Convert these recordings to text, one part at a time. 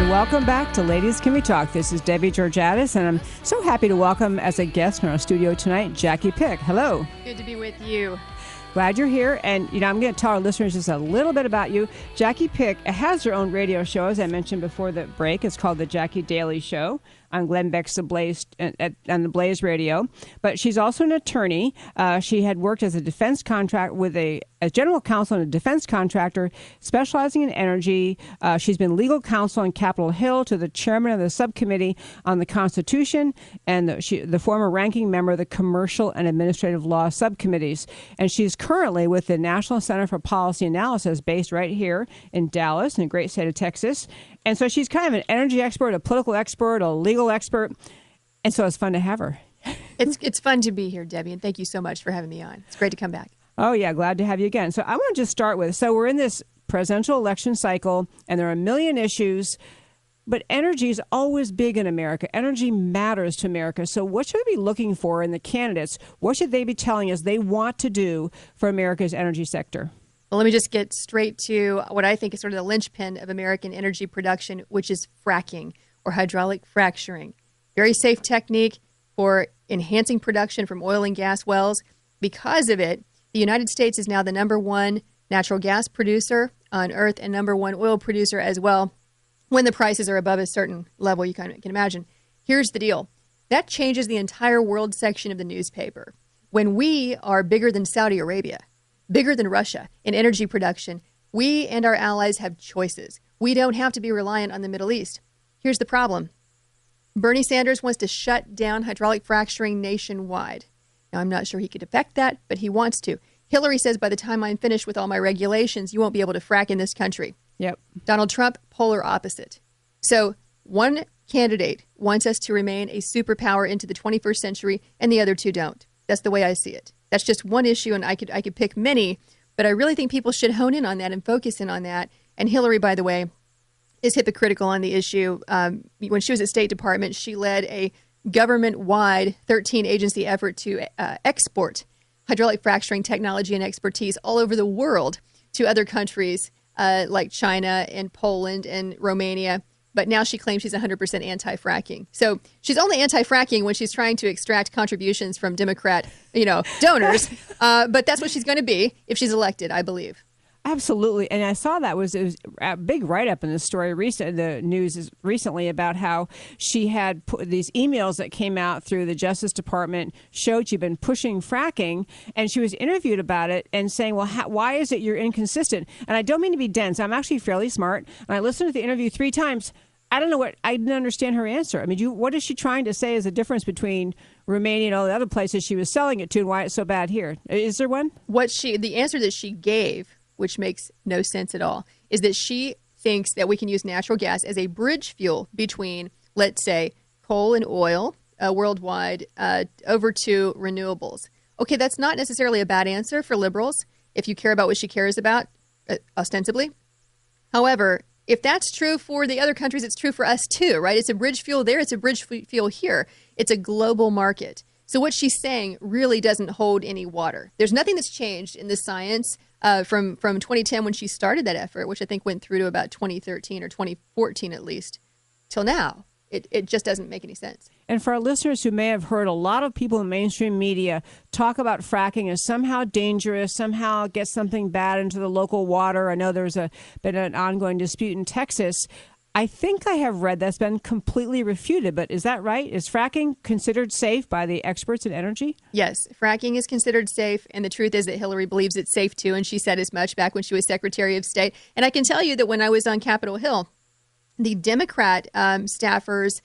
and welcome back to Ladies Can We Talk. This is Debbie Georgatos, and I'm so happy to welcome as a guest in our studio tonight, Jacki Pick. Hello. Good to be with you. Glad you're here. And, I'm going to tell our listeners just a little bit about you. Jacki Pick has her own radio show, as I mentioned before the break. It's called The Jacki Daily Show on Glenn Beck's The Blaze, on the Blaze Radio. But she's also an attorney. She had worked as a defense contract with a general counsel and a defense contractor specializing in energy. She's been legal counsel on Capitol Hill to the chairman of the subcommittee on the Constitution and the former ranking member of the commercial and administrative law subcommittees. And she's currently with the National Center for Policy Analysis based right here in Dallas in the great state of Texas. And so she's kind of an energy expert, a political expert, a legal expert. And so it's fun to have her. It's fun to be here, Debbie, and thank you so much for having me on. It's great to come back. Oh, yeah. Glad to have you again. So I want to just start with, so we're in this presidential election cycle, and there are a million issues, but energy is always big in America. Energy matters to America. So what should we be looking for in the candidates? What should they be telling us they want to do for America's energy sector? Well, let me just get straight to what I think is sort of the linchpin of American energy production, which is fracking or hydraulic fracturing. Very safe technique for enhancing production from oil and gas wells. Because of it, the United States is now the number one natural gas producer on Earth and number one oil producer as well when the prices are above a certain level, you can imagine. Here's the deal. That changes the entire world section of the newspaper. When we are bigger than Saudi Arabia, bigger than Russia in energy production, we and our allies have choices. We don't have to be reliant on the Middle East. Here's the problem. Bernie Sanders wants to shut down hydraulic fracturing nationwide. Now, I'm not sure he could effect that, but he wants to. Hillary says by the time I'm finished with all my regulations, you won't be able to frack in this country. Yep. Donald Trump, polar opposite. So one candidate wants us to remain a superpower into the 21st century, and the other two don't. That's the way I see it. That's just one issue, and I could pick many, but I really think people should hone in on that and focus in on that. And Hillary, by the way, is hypocritical on the issue. When she was at State Department, she led a government-wide 13-agency effort to export hydraulic fracturing technology and expertise all over the world to other countries like China and Poland and Romania. But now she claims she's 100% anti-fracking. So she's only anti-fracking when she's trying to extract contributions from Democrat, donors. But that's what she's going to be if she's elected, I believe. Absolutely. And I saw that it was a big write-up in the story, the news is recently about how she had these emails that came out through the Justice Department showed she'd been pushing fracking, and she was interviewed about it and saying, well, why is it you're inconsistent? And I don't mean to be dense. I'm actually fairly smart. And I listened to the interview 3 times. I don't know I didn't understand her answer. I mean, what is she trying to say is the difference between Romania and all the other places she was selling it to and why it's so bad here? Is there one? The answer that she gave, which makes no sense at all, is that she thinks that we can use natural gas as a bridge fuel between, let's say, coal and oil worldwide over to renewables. Okay, that's not necessarily a bad answer for liberals if you care about what she cares about, ostensibly. However, if that's true for the other countries, it's true for us too, right? It's a bridge fuel there. It's a bridge fuel here. It's a global market. So what she's saying really doesn't hold any water. There's nothing that's changed in the science from 2010 when she started that effort, which I think went through to about 2013 or 2014 at least, till now. It just doesn't make any sense. And for our listeners who may have heard a lot of people in mainstream media talk about fracking as somehow dangerous, somehow get something bad into the local water. I know there's been an ongoing dispute in Texas. I think I have read that's been completely refuted, but is that right? Is fracking considered safe by the experts in energy? Yes, fracking is considered safe, and the truth is that Hillary believes it's safe too, and she said as much back when she was Secretary of State. And I can tell you that when I was on Capitol Hill, the Democrat staffers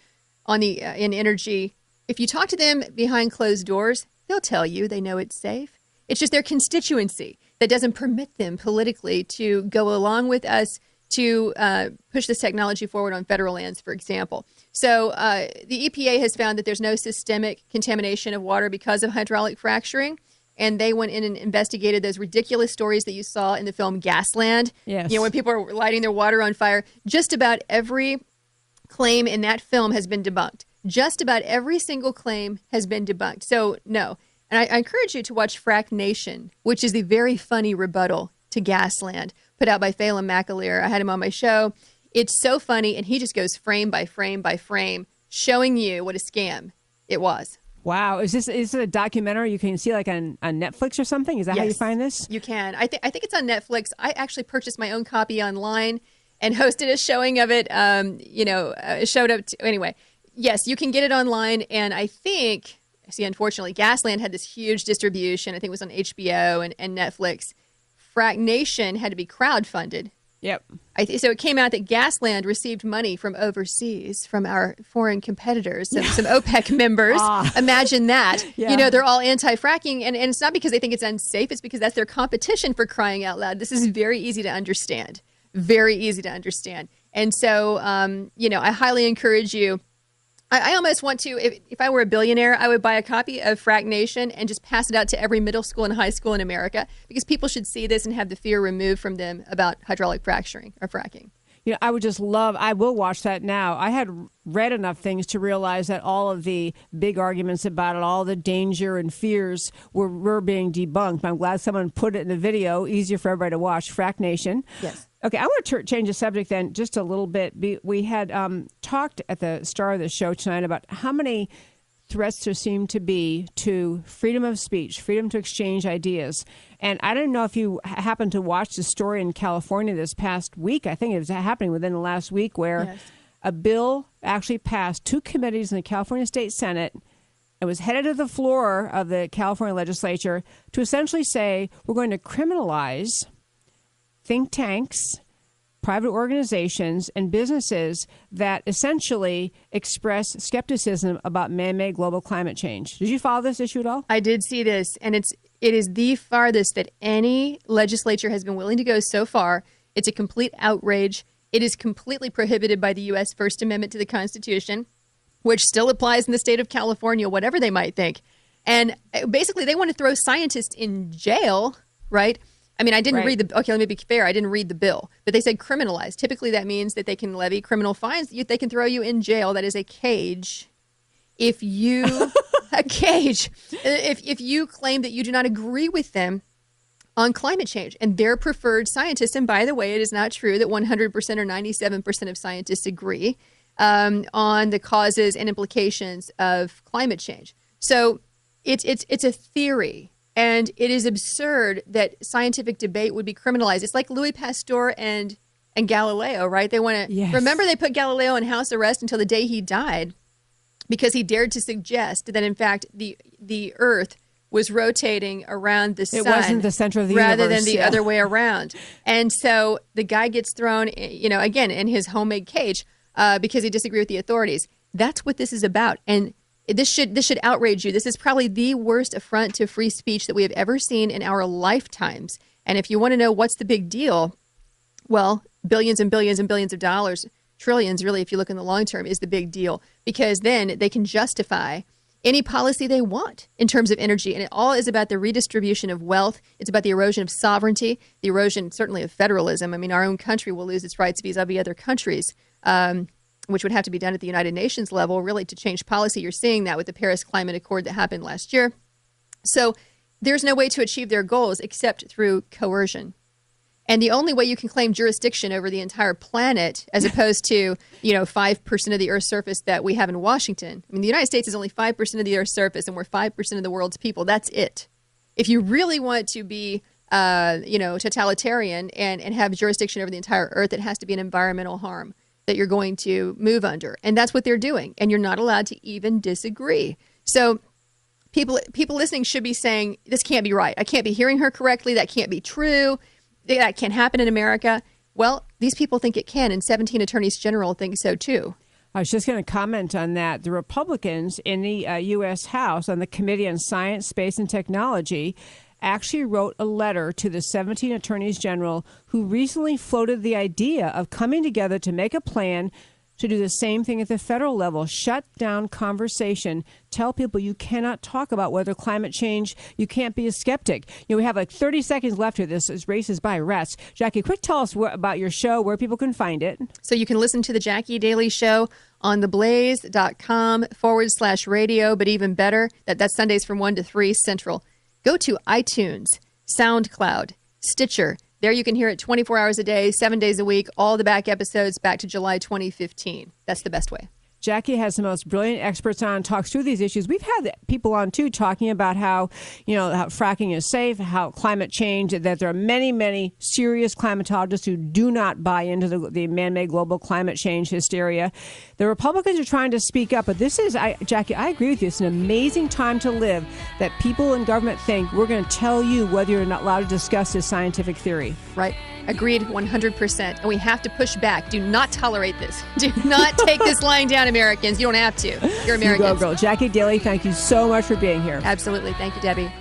in energy, if you talk to them behind closed doors, they'll tell you they know it's safe. It's just their constituency that doesn't permit them politically to go along with us to push this technology forward on federal lands, for example. So the EPA has found that there's no systemic contamination of water because of hydraulic fracturing. And they went in and investigated those ridiculous stories that you saw in the film Gasland. Yes. When people are lighting their water on fire. Just about every claim in that film has been debunked. Just about every single claim has been debunked. So, no. And I encourage you to watch Frack Nation, which is the very funny rebuttal to Gasland, put out by Phelan McAleer. I had him on my show. It's so funny, and he just goes frame by frame by frame, showing you what a scam it was. Wow. Is it a documentary you can see like on Netflix or something? Is that how you find this? You can. I think it's on Netflix. I actually purchased my own copy online and hosted a showing of it. Showed up anyway. Yes, you can get it online, and I think, unfortunately, Gasland had this huge distribution. I think it was on HBO and Netflix. Frack Nation had to be crowdfunded. Yep. So it came out that Gasland received money from overseas, from our foreign competitors, some OPEC members. Imagine that. Yeah. They're all anti-fracking, and it's not because they think it's unsafe. It's because that's their competition, for crying out loud. This is very easy to understand. Very easy to understand. And so, I highly encourage you. I almost want to, if I were a billionaire, I would buy a copy of Frack Nation and just pass it out to every middle school and high school in America, because people should see this and have the fear removed from them about hydraulic fracturing or fracking. I will watch that now. I had read enough things to realize that all of the big arguments about it, all the danger and fears were being debunked. I'm glad someone put it in the video, easier for everybody to watch, Frack Nation. Yes. Okay, I want to change the subject then just a little bit. We had talked at the start of the show tonight about how many threats there seem to be to freedom of speech, freedom to exchange ideas. And I don't know if you happened to watch the story in California this past week. I think it was happening within the last week, where a bill actually passed 2 committees in the California State Senate. It was headed to the floor of the California legislature to essentially say we're going to criminalize think tanks, private organizations, and businesses that essentially express skepticism about man-made global climate change. Did you follow this issue at all? I did see this, and it is the farthest that any legislature has been willing to go so far. It's a complete outrage. It is completely prohibited by the U.S. First Amendment to the Constitution, which still applies in the state of California, whatever they might think. And basically, they want to throw scientists in jail, right? I mean, I didn't read the, okay, let me be fair, I didn't read the bill, but they said criminalized. Typically, that means that they can levy criminal fines. They can throw you in jail. That is a cage. If you, if you claim that you do not agree with them on climate change and their preferred scientists, and by the way, it is not true that 100% or 97% of scientists agree on the causes and implications of climate change. So it's a theory. And it is absurd that scientific debate would be criminalized. It's like Louis Pasteur and Galileo, right? They want to remember they put Galileo in house arrest until the day he died because he dared to suggest that, in fact, the Earth was rotating around the sun. It wasn't the center of the rather universe. Than the other way around. And so the guy gets thrown, again, in his homemade cage because he disagreed with the authorities. That's what this is about. And this should outrage you. This is probably the worst affront to free speech that we have ever seen in our lifetimes. And if you want to know what's the big deal, well, billions and billions and billions of dollars, trillions really, if you look in the long term, is the big deal. Because then they can justify any policy they want in terms of energy. And it all is about the redistribution of wealth. It's about the erosion of sovereignty, the erosion certainly of federalism. I mean, our own country will lose its rights vis-a-vis other countries, which would have to be done at the United Nations level, really, to change policy. You're seeing that with the Paris Climate Accord that happened last year. So there's no way to achieve their goals except through coercion. And the only way you can claim jurisdiction over the entire planet, as opposed to, 5% of the Earth's surface that we have in Washington. I mean, the United States is only 5% of the Earth's surface, and we're 5% of the world's people. That's it. If you really want to be, totalitarian and have jurisdiction over the entire Earth, it has to be an environmental harm that you're going to move under. And that's what they're doing. And you're not allowed to even disagree. So people listening should be saying, this can't be right. I can't be hearing her correctly. That can't be true. That can't happen in America. Well, these people think it can, and 17 attorneys general think so too. I was just going to comment on that. The Republicans in the U.S. House on the Committee on Science, Space, and Technology actually wrote a letter to the 17 attorneys general who recently floated the idea of coming together to make a plan to do the same thing at the federal level. Shut down conversation. Tell people you cannot talk about whether climate change, you can't be a skeptic. We have like 30 seconds left here. This races by rats. Jacki, quick, tell us about your show, where people can find it. So you can listen to the Jacki Daily Show on theblaze.com/radio, but even better, that's Sundays from 1 to 3 Central. Go to iTunes, SoundCloud, Stitcher, There you can hear it 24 hours a day, 7 days a week, all the back episodes back to July 2015. That's the best way. Jacki has the most brilliant experts on, talks through these issues. We've had people on, too, talking about how fracking is safe, how climate change, that there are many, many serious climatologists who do not buy into the man-made global climate change hysteria. The Republicans are trying to speak up, but this is, Jacki, I agree with you. It's an amazing time to live that people in government think we're going to tell you whether you're not allowed to discuss this scientific theory. Right. Agreed 100%. And we have to push back. Do not tolerate this. Do not take this lying down, Americans. You don't have to. You're Americans. You go, girl. Jacki Daly, thank you so much for being here. Absolutely. Thank you, Debbie.